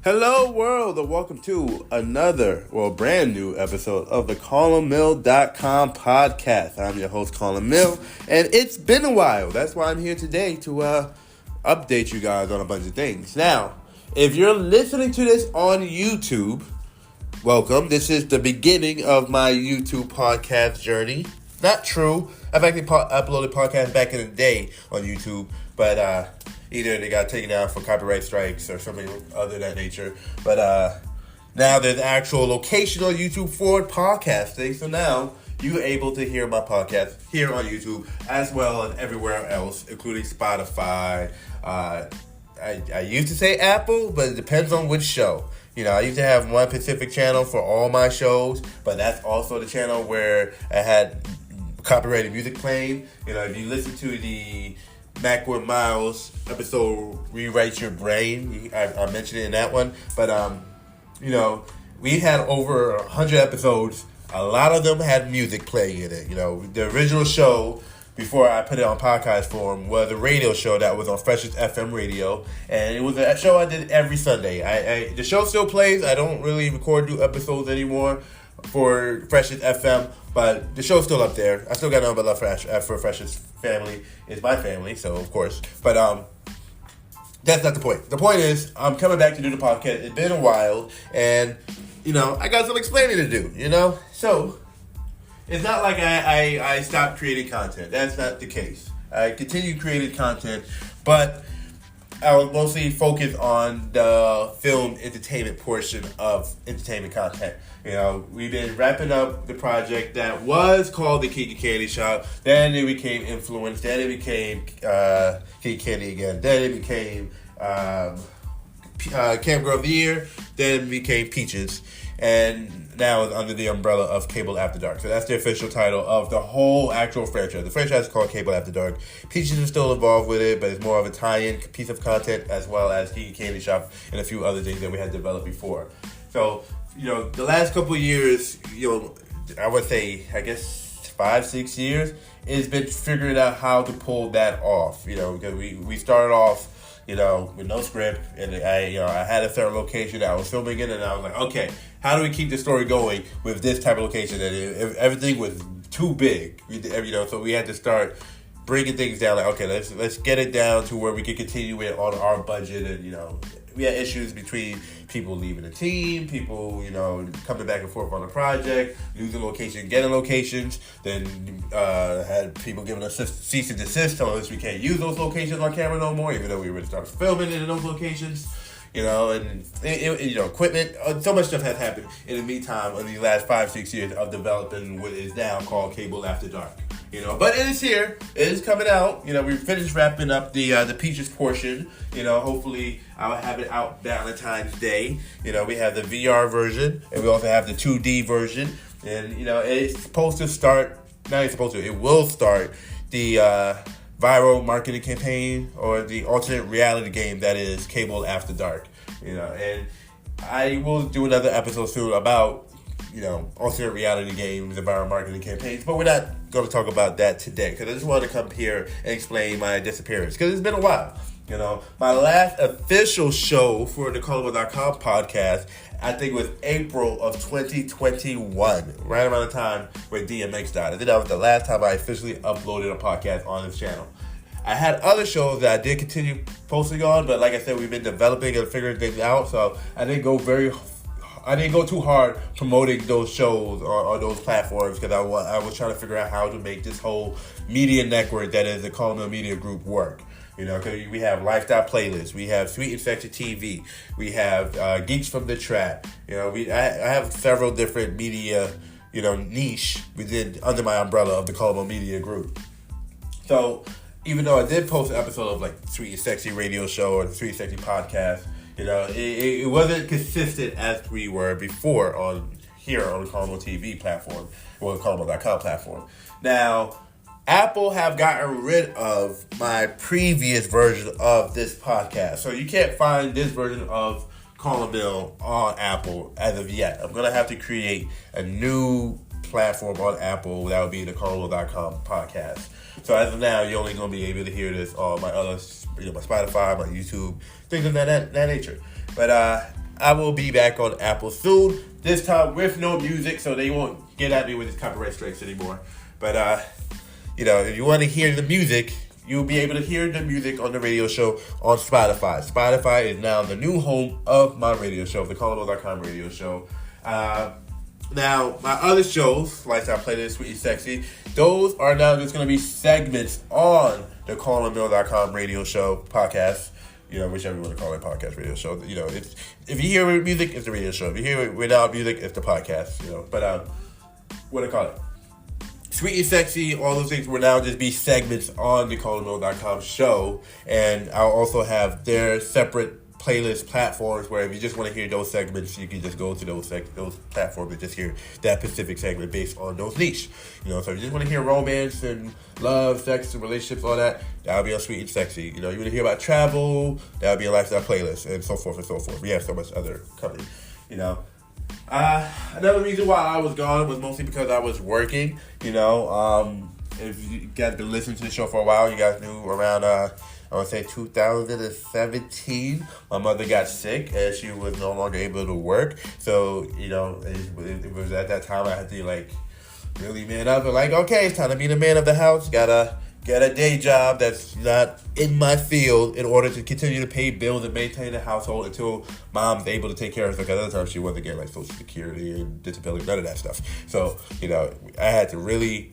Hello world and welcome to another, brand new episode of the CollinMill.com podcast. I'm your host Colin Mill, and it's been a while. That's why I'm here today to update you guys on a bunch of things. Now, if you're listening to this on YouTube, welcome. This is the beginning of my YouTube podcast journey. Not true. I've actually uploaded podcasts back in the day on YouTube, but either they got taken down for copyright strikes or something other that nature. But now there's an actual location on YouTube for podcasting. So now you're able to hear my podcast here on YouTube as well as everywhere else, including Spotify. I used to say Apple, but it depends on which show. You know, I used to have one Pacific channel for all my shows, but that's also the channel where I had copyrighted music playing. You know, if you listen to the Macwood Miles episode, Rewrite Your Brain, I mentioned it in that one. But, you know, we had over 100 episodes. A lot of them had music playing in it. You know, the original show, before I put it on podcast form, was a radio show that was on Freshest FM radio. And it was a show I did every Sunday. The show still plays. I don't really record new episodes anymore for Freshest FM, but the show's still up there. I still got nothing but love for Freshest family. It's my family, so of course. But that's not the point. The point is, I'm coming back to do the podcast. It's been a while, and you know, I got some explaining to do. You know, so it's not like I stopped creating content. That's not the case. I continue creating content, but I was mostly focused on the film entertainment portion of entertainment content. You know, we've been wrapping up the project that was called the Kiki Candy Shop. Then it became Influence. Then it became Kiki Candy again. Then it became Camp Girl of the Year. Then it became Peaches. And now it's under the umbrella of Cable After Dark. So that's the official title of the whole actual franchise. The franchise is called Cable After Dark. Peaches is still involved with it, but it's more of a tie-in piece of content, as well as Kiki Candy Shop and a few other things that we had developed before. So, you know, the last couple of years, you know, I would say, I guess 5-6 years, it's been figuring out how to pull that off. You know, because we started off, you know, with no script, and I had a certain location that I was filming in, and I was like, okay, how do we keep the story going with this type of location? And if everything was too big, you know, so we had to start bringing things down. Like, okay, let's get it down to where we can continue it on our budget. And you know, we had issues between people leaving the team, people, you know, coming back and forth on the project, losing location, getting locations. Then had people giving us cease and desist, telling us we can't use those locations on camera no more, even though we were to start filming in those locations. You know, and you know, equipment. So much stuff has happened in the meantime in the last 5-6 years of developing what is now called Cable After Dark. You know, but it is here. It is coming out. You know, we finished wrapping up the Peaches portion. You know, hopefully I'll have it out Valentine's Day. You know, we have the VR version, and we also have the 2D version. And you know, it's supposed to start. Not it's supposed to. It will start the viral marketing campaign or the alternate reality game that is Cable After Dark. You know, and I will do another episode soon about, you know, alternate reality games and viral marketing campaigns, but we're not going to talk about that today because I just wanted to come here and explain my disappearance because it's been a while. You know, my last official show for the CollinMill.com podcast, I think, was April of 2021, right around the time when DMX died. I think that was the last time I officially uploaded a podcast on this channel. I had other shows that I did continue posting on, but like I said, we've been developing and figuring things out, so I didn't go too hard promoting those shows on those platforms because I was trying to figure out how to make this whole media network that is the CollinMill Media Group work. You know, because we have lifestyle playlists, we have Sweet and Sexy TV, we have Geeks from the Trap. You know, I have several different media, you know, niche within under my umbrella of the CollinMill Media Group. So even though I did post an episode of like Sweet and Sexy radio show or the Sweet and Sexy podcast, you know, it wasn't consistent as we were before on here on the CollinMill TV platform or the CollinMill.com platform. Now, Apple have gotten rid of my previous version of this podcast. So you can't find this version of CollinMill on Apple as of yet. I'm going to have to create a new platform on Apple. That would be the CollinMill.com podcast. So as of now, you're only going to be able to hear this on my other, my Spotify, my YouTube, things of that nature. But I will be back on Apple soon. This time with no music, so they won't get at me with this copyright strikes anymore. But, if you want to hear the music, you'll be able to hear the music on the radio show on Spotify. Spotify is now the new home of my radio show, the callable.com radio show. Now, my other shows, Lifestyle Playlist, Sweet and Sexy, those are now just going to be segments on the callable.com radio show podcast. Whichever you want to call it, podcast, radio show. It's, if you hear music, it's the radio show. If you hear it without music, it's the podcast. But what do I call it? Sweet and Sexy, all those things will now just be segments on the callable.com show, and I'll also have their separate playlist platforms where if you just want to hear those segments, you can just go to those platforms and just hear that specific segment based on those niche. So if you just want to hear romance and love, sex and relationships, all that, that'll be on Sweet and Sexy. You want to hear about travel, that'll be a lifestyle playlist, and so forth and so forth. We have so much other coming. Another reason why I was gone was mostly because I was working. If you guys been listening to the show for a while, you guys knew around I would say 2017, my mother got sick and she was no longer able to work. So, it was at that time I had to really man up and okay, it's time to be the man of the house. Gotta get a day job that's not in my field in order to continue to pay bills and maintain the household until mom's able to take care of us. Because at the time she wasn't getting Social Security and disability, none of that stuff. So, I had to really,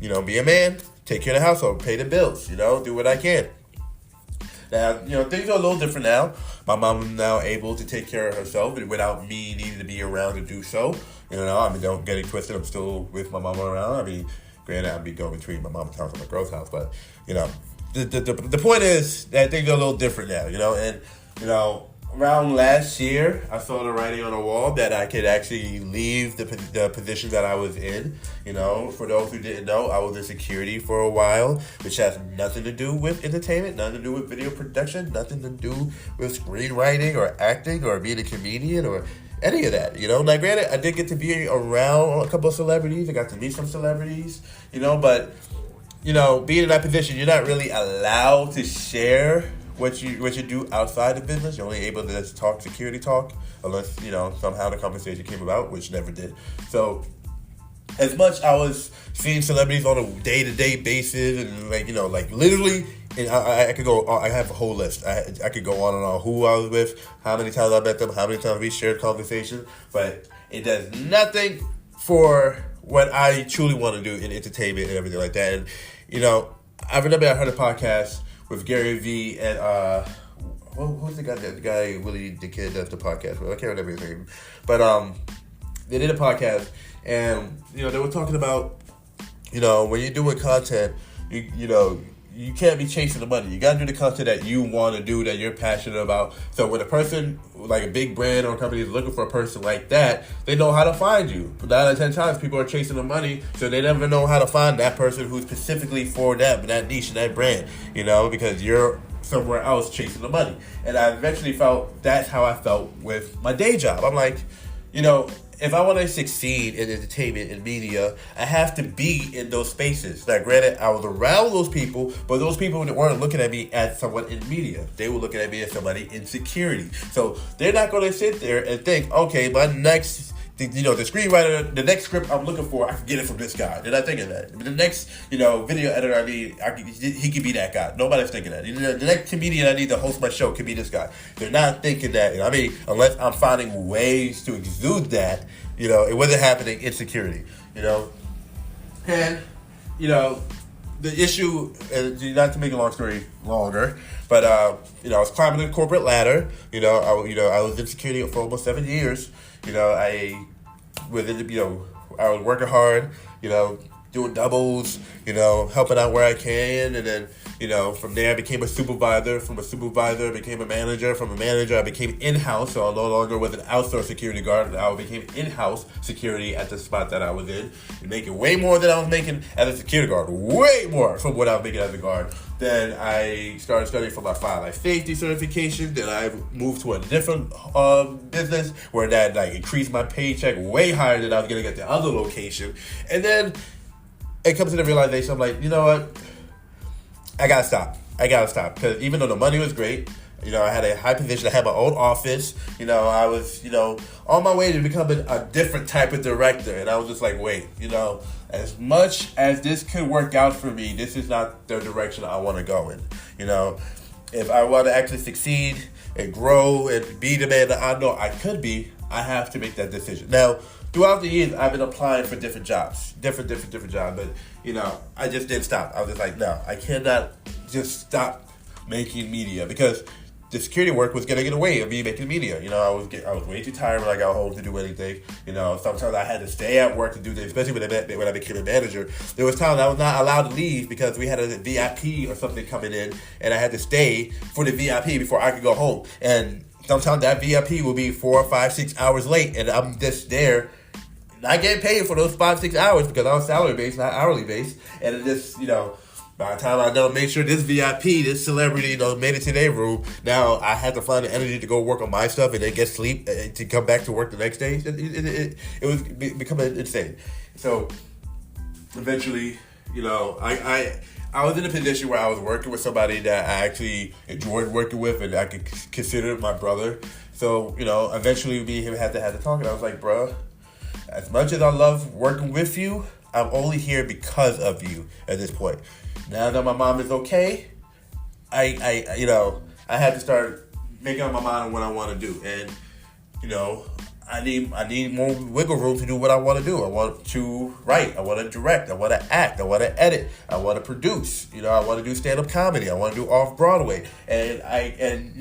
be a man, take care of the household, pay the bills, do what I can. Now, things are a little different now. My mom is now able to take care of herself without me needing to be around to do so. Don't get it twisted. I'm still with my mama around. Granted, I'll be going between my mom's house and my girl's house. But, the point is that things are a little different now, and, around last year, I saw the writing on the wall that I could actually leave the position that I was in. For those who didn't know, I was in security for a while, which has nothing to do with entertainment, nothing to do with video production, nothing to do with screenwriting or acting or being a comedian or any of that. Now granted, I did get to be around a couple of celebrities. I got to meet some celebrities, but, being in that position, you're not really allowed to share what you do outside the business. You're only able to just talk security talk, unless, somehow the conversation came about, which never did. So, as much I was seeing celebrities on a day-to-day basis, and literally, and I could go. I have a whole list. I could go on and on who I was with, how many times I met them, how many times we shared conversations, but it does nothing for what I truly want to do in entertainment and everything like that. And I remember I heard a podcast with Gary Vee and who's the guy Willie the kid does the podcast with? I can't remember his name, but they did a podcast and they were talking about when you're doing content, you can't be chasing the money. You gotta do the content that you want to do, that you're passionate about. So when a person, like a big brand or a company is looking for a person like that, they know how to find you. But 9 out of 10 times, people are chasing the money, so they never know how to find that person who's specifically for that niche and that brand, because you're somewhere else chasing the money. And I eventually felt that's how I felt with my day job. I'm like, if I want to succeed in entertainment and media, I have to be in those spaces. Now, granted, I was around those people, but those people weren't looking at me as someone in media. They were looking at me as somebody in security. So they're not going to sit there and think, okay, my next, the screenwriter, the next script I'm looking for, I can get it from this guy. They're not thinking that. The next, video editor I need, he could be that guy. Nobody's thinking that. The next comedian I need to host my show could be this guy. They're not thinking that. Unless I'm finding ways to exude that, it wasn't happening in security, And, the issue, not to make a long story longer, but, I was climbing the corporate ladder. I was in security for almost 7 years. I was working hard, doing doubles, helping out where I can. And then, from there I became a supervisor. From a supervisor, I became a manager. From a manager, I became in-house. So I no longer was an outsourced security guard. I became in-house security at the spot that I was in. Making way more than I was making as a security guard. Way more from what I was making as a guard. Then I started studying for my fire life safety certification. Then I moved to a different business where that increased my paycheck way higher than I was going to get the other location. And then it comes to the realization, I'm like, you know what? I gotta stop. Because even though the money was great, I had a high position. I had my own office. I was, on my way to becoming a different type of director. And I was just like, wait, as much as this could work out for me, this is not the direction I want to go in. If I want to actually succeed and grow and be the man that I know I could be, I have to make that decision. Now, throughout the years, I've been applying for different jobs, different jobs, but I just didn't stop. I was just like, no, I cannot just stop making media, because the security work was getting in the way of me making media. I was way too tired when I got home to do anything. Sometimes I had to stay at work to do things, especially when I became a manager. There was times I was not allowed to leave because we had a VIP or something coming in, and I had to stay for the VIP before I could go home. And sometimes that VIP will be 4, 5, 6 hours late, and I'm just there not getting paid for those 5, 6 hours because I was salary based, not hourly based. And it just, by the time I done make sure this VIP, this celebrity, made it to their room, now I had to find the energy to go work on my stuff and then get sleep to come back to work the next day. It was becoming insane. So eventually, I was in a position where I was working with somebody that I actually enjoyed working with and I could consider my brother. So, eventually me and him had to talk, and I was like, bro, as much as I love working with you, I'm only here because of you at this point. Now that my mom is okay, I had to start making up my mind on what I want to do. And, I need more wiggle room to do what I want to do. I want to write. I want to direct. I want to act. I want to edit. I want to produce. I want to do stand-up comedy. I want to do off-Broadway. And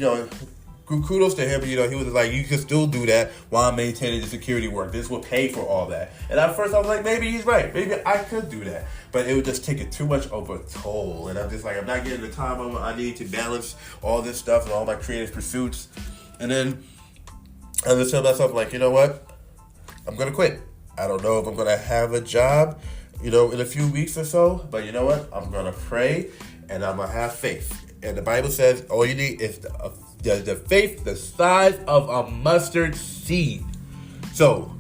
kudos to him. He was like, you can still do that while maintaining the security work. This will pay for all that. And at first I was like, maybe he's right. Maybe I could do that. But it would just take it too much of a toll. And I'm just like, I'm not getting the time I need to balance all this stuff and all my creative pursuits. And then I just tell myself, like, you know what? I'm going to quit. I don't know if I'm going to have a job, in a few weeks or so. But you know what? I'm going to pray and I'm going to have faith. And the Bible says all you need is the faith the size of a mustard seed. So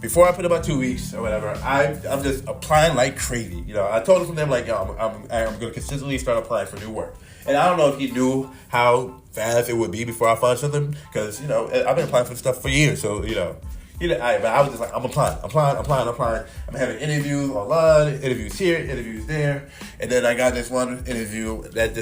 before I put about 2 weeks or whatever, I'm just applying like crazy. I told them, like, yo, I'm going to consistently start applying for new work. And I don't know if he knew how fast it would be before I find something, because, I've been applying for stuff for years. So, but I was just like, I'm applying. I'm having interviews online, interviews here, interviews there. And then I got this one interview that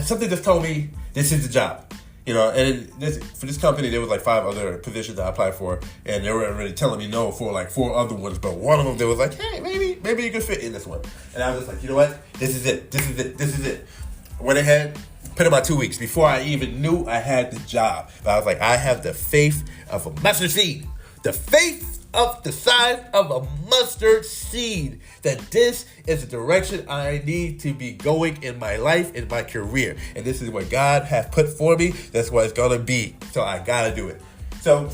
something just told me this is the job. And for this company, there was like 5 other positions I applied for, and they were already telling me no for like 4 other ones. But one of them, they was like, hey, maybe you could fit in this one. And I was just like, you know what? This is it. Went ahead, put in my 2 weeks before I even knew I had the job. But I was like, I have the faith of a mustard seed. The faith of the size of a mustard seed that this is the direction I need to be going in my life, in my career. And this is what God has put for me. That's what it's going to be. So I got to do it. So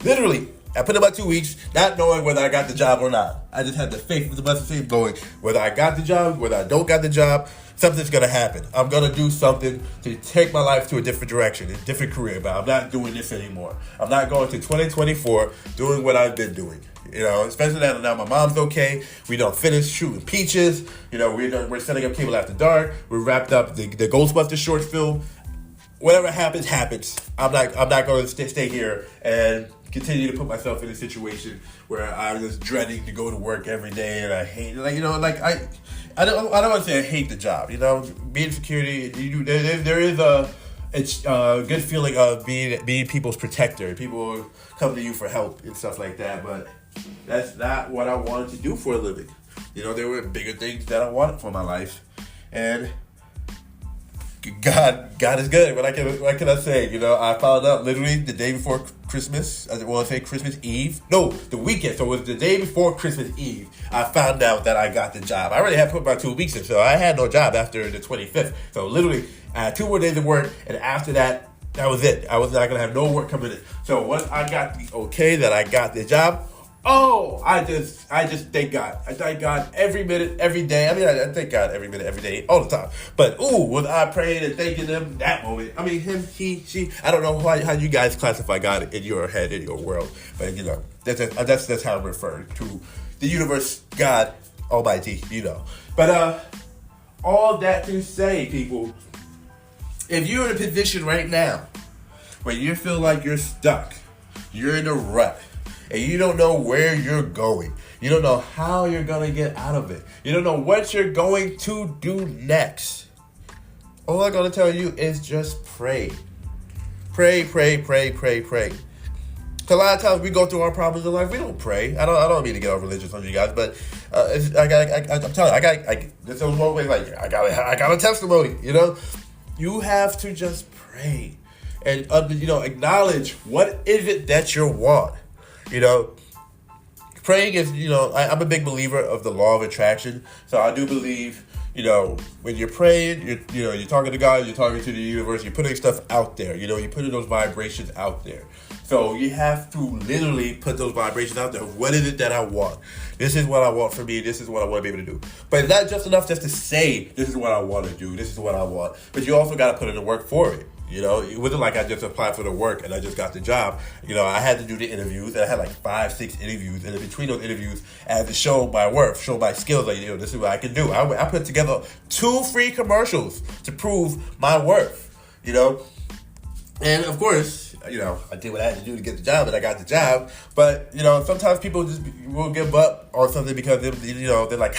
literally, I put in about 2 weeks, not knowing whether I got the job or not. I just had the faith of the mustard seed going. Whether I got the job, whether I don't got the job, something's going to happen. I'm going to do something to take my life to a different direction, a different career. But I'm not doing this anymore. I'm not going to 2024 doing what I've been doing. Especially now my mom's okay. We don't finish shooting Peaches. We're setting up Cable After Dark. We wrapped up the Ghostbusters short film. Whatever happens, happens. I'm not going to stay here and continue to put myself in a situation where I'm just dreading to go to work every day, and I hate it. I don't want to say I hate the job. Being security, there is a good feeling of being people's protector. People come to you for help and stuff like that, but that's not what I wanted to do for a living. There were bigger things that I wanted for my life, and God is good. What can I say? I found out literally the day before Christmas. I want to say Christmas Eve. No, the weekend. So it was the day before Christmas Eve. I found out that I got the job. I already had put my 2 weeks in, so I had no job after the 25th. So literally, I had 2 more days of work, and after that, that was it. I was not going to have no work coming in. So once I got the okay that I got the job, I just thank God. I thank God every minute, every day. I thank God every minute, every day, all the time. But was I praying and thanking him that moment? Him, he, she. I don't know how you guys classify God in your head, in your world, but that's how I'm referring to the universe, God Almighty. But all that to say, people, If you're in a position right now where you feel like you're stuck, you're in a rut, and you don't know where you're going, you don't know how you're going to get out of it, you don't know what you're going to do next, all I'm going to tell you is just pray. Pray, pray, pray, pray, pray. So a lot of times we go through our problems in life, we don't pray. I don't mean to get all religious on you guys, but I'm telling you, there's those moments like I got a testimony. You have to just pray and acknowledge what is it that you want. Praying is I'm a big believer of the law of attraction, so I do believe. When you're praying, you're talking to God, you're talking to the universe, you're putting stuff out there. You're putting those vibrations out there. So you have to literally put those vibrations out there. What is it that I want? This is what I want for me. This is what I want to be able to do. But it's not just enough just to say, this is what I want to do. This is what I want. But you also got to put in the work for it. It wasn't like I just applied for the work and I just got the job. I had to do the interviews, and I had like 5-6 interviews. And in between those interviews, I had to show my worth, show my skills. Like, this is what I can do. I put together 2 free commercials to prove my worth, And of course, I did what I had to do to get the job, and I got the job. But, sometimes people just will give up on something because, they're like,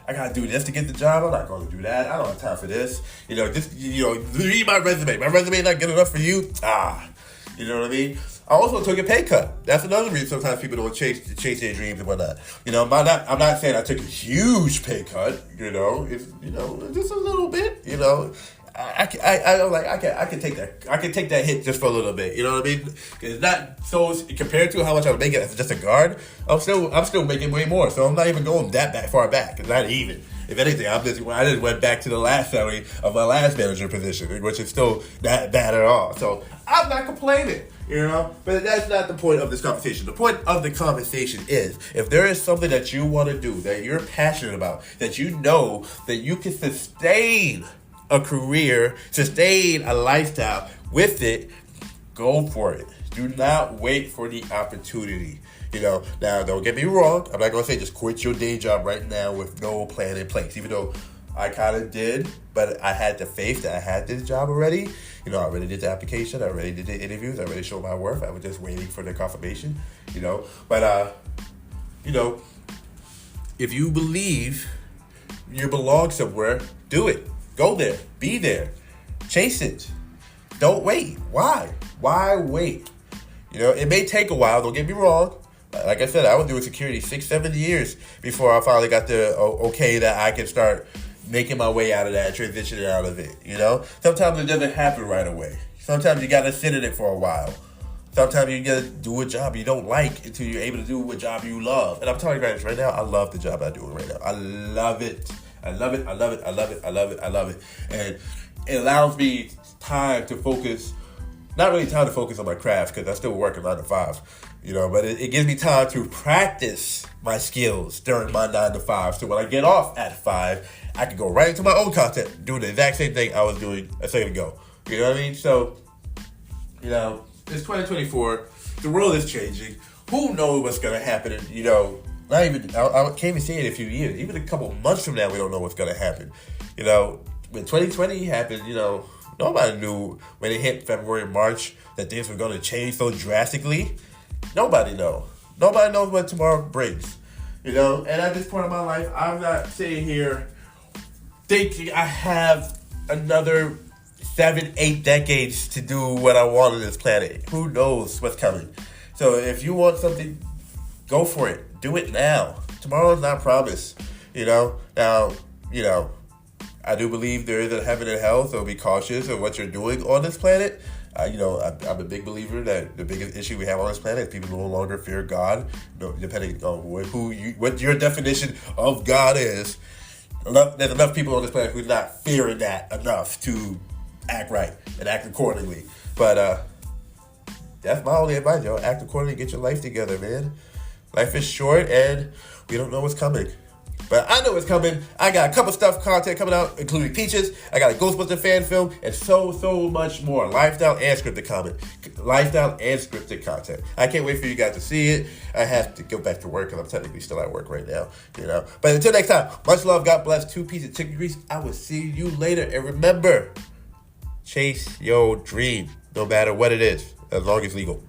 I gotta do this to get the job. I'm not gonna do that. I don't have time for this. Read my resume. My resume not good enough for you. You know what I mean? I also took a pay cut. That's another reason sometimes people don't chase their dreams and whatnot. I'm not saying I took a huge pay cut. It's just a little bit. I can take that. I can take that hit just for a little bit. You know what I mean? It's not so compared to how much I'm making as just a guard. I'm still making way more. So I'm not even going that far back. It's not even. If anything, I just went back to the last salary of my last manager position, which is still not bad at all. So I'm not complaining. But that's not the point of this conversation. The point of the conversation is, if there is something that you want to do, that you're passionate about, that you know that you can sustain a career, sustain a lifestyle with it, go for it. Do not wait for the opportunity. Now don't get me wrong. I'm not going to say just quit your day job right now with no plan in place, even though I kind of did, but I had the faith that I had this job already. I already did the application. I already did the interviews. I already showed my worth. I was just waiting for the confirmation, But, if you believe you belong somewhere, do it. Go there. Be there. Chase it. Don't wait. Why? Why wait? It may take a while. Don't get me wrong. Like I said, I was doing security 6-7 years before I finally got the okay that I could start making my way out of that, transitioning out of it. Sometimes it doesn't happen right away. Sometimes you got to sit in it for a while. Sometimes you got to do a job you don't like until you're able to do a job you love. And I'm telling you guys right now, I love the job I'm doing right now. I love it. I love it. I love it. I love it. I love it. I love it. And it allows me time to focus. Not really time to focus on my craft because I still work 9 to 5. But it gives me time to practice my skills during my 9 to 5. So when I get off at 5, I can go right into my own content, doing the exact same thing I was doing a second ago. You know what I mean? So, it's 2024. The world is changing. Who knows what's going to happen? Not even, I can't even say it in a few years. Even a couple months from now, we don't know what's going to happen. When 2020 happened, nobody knew when it hit February and March that things were going to change so drastically. Nobody knows. Nobody knows what tomorrow brings. And at this point in my life, I'm not sitting here thinking I have another 7-8 decades to do what I want on this planet. Who knows what's coming? So if you want something, go for it. Do it now. Tomorrow's not promised. Now, I do believe there is a heaven and hell, so be cautious of what you're doing on this planet. I'm a big believer that the biggest issue we have on this planet is people no longer fear God, depending on what your definition of God is. There's enough people on this planet who's not fearing that enough to act right and act accordingly. But that's my only advice, y'all. Act accordingly, get your life together, man. Life is short, and we don't know what's coming. But I know what's coming. I got a couple content coming out, including Peaches. I got a Ghostbuster fan film, and so much more. Lifestyle and scripted content. I can't wait for you guys to see it. I have to go back to work, because I'm technically still at work right now. But until next time, much love, God bless, 2 pieces of chicken grease. I will see you later. And remember, Chase your dream, no matter what it is, as long as legal.